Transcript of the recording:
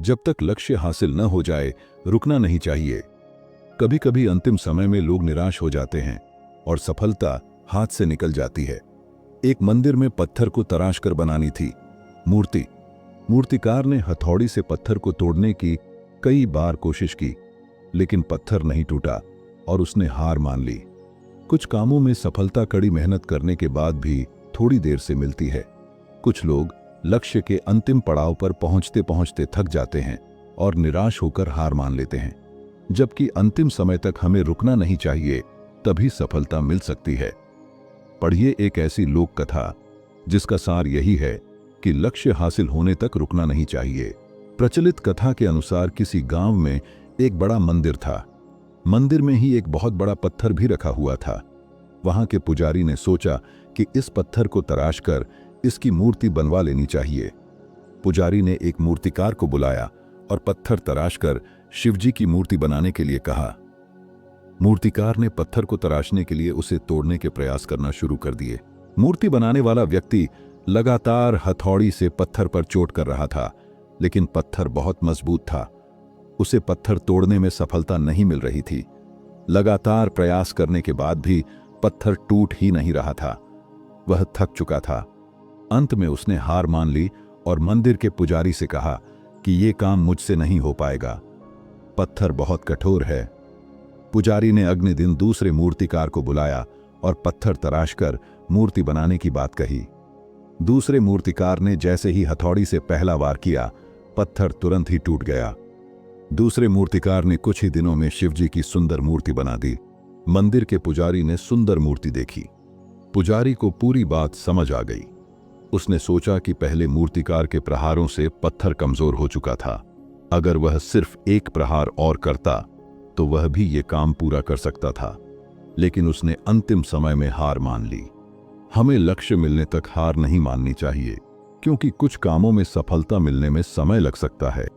जब तक लक्ष्य हासिल न हो जाए रुकना नहीं चाहिए। कभी कभी अंतिम समय में लोग निराश हो जाते हैं और सफलता हाथ से निकल जाती है। एक मंदिर में पत्थर को तराश कर बनानी थी मूर्ति। मूर्तिकार ने हथौड़ी से पत्थर को तोड़ने की कई बार कोशिश की, लेकिन पत्थर नहीं टूटा और उसने हार मान ली। कुछ कामों में सफलता कड़ी मेहनत करने के बाद भी थोड़ी देर से मिलती है। कुछ लोग लक्ष्य के अंतिम पड़ाव पर पहुंचते पहुंचते थक जाते हैं और निराश होकर हार मान लेते हैं, जबकि अंतिम समय तक हमें रुकना नहीं चाहिए, तभी सफलता मिल सकती है। पढ़िए एक ऐसी लोक कथा जिसका सार यही है कि लक्ष्य हासिल होने तक रुकना नहीं चाहिए। प्रचलित कथा के अनुसार किसी गांव में एक बड़ा मंदिर था। मंदिर में ही एक बहुत बड़ा पत्थर भी रखा हुआ था। वहां के पुजारी ने सोचा कि इस पत्थर को तराशकर इसकी मूर्ति बनवा लेनी चाहिए। पुजारी ने एक मूर्तिकार को बुलाया और पत्थर तराशकर शिवजी की मूर्ति बनाने के लिए कहा। मूर्तिकार ने पत्थर को तराशने के लिए उसे तोड़ने के प्रयास करना शुरू कर दिए। मूर्ति बनाने वाला व्यक्ति लगातार हथौड़ी से पत्थर पर चोट कर रहा था, लेकिन पत्थर बहुत मजबूत था। उसे पत्थर तोड़ने में सफलता नहीं मिल रही थी। लगातार प्रयास करने के बाद भी पत्थर टूट ही नहीं रहा था। वह थक चुका था। अंत में उसने हार मान ली और मंदिर के पुजारी से कहा कि यह काम मुझसे नहीं हो पाएगा, पत्थर बहुत कठोर है। पुजारी ने अगले दिन दूसरे मूर्तिकार को बुलाया और पत्थर तराशकर मूर्ति बनाने की बात कही। दूसरे मूर्तिकार ने जैसे ही हथौड़ी से पहला वार किया, पत्थर तुरंत ही टूट गया। दूसरे मूर्तिकार ने कुछ ही दिनों में शिवजी की सुंदर मूर्ति बना दी। मंदिर के पुजारी ने सुंदर मूर्ति देखी। पुजारी को पूरी बात समझ आ गई। उसने सोचा कि पहले मूर्तिकार के प्रहारों से पत्थर कमजोर हो चुका था। अगर वह सिर्फ एक प्रहार और करता तो वह भी ये काम पूरा कर सकता था, लेकिन उसने अंतिम समय में हार मान ली। हमें लक्ष्य मिलने तक हार नहीं माननी चाहिए, क्योंकि कुछ कामों में सफलता मिलने में समय लग सकता है,